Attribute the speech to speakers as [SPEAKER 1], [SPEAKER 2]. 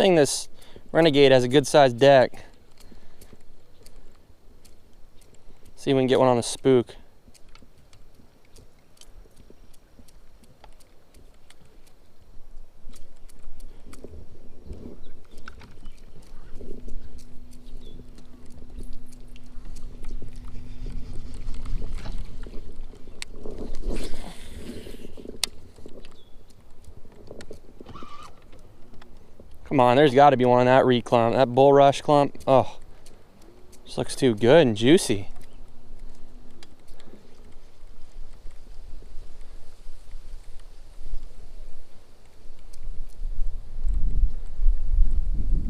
[SPEAKER 1] thing this Renegade has a good sized deck. See if we can get one on a spook. Come on, there's got to be one on that reed clump, that bulrush clump. Oh, this looks too good and juicy.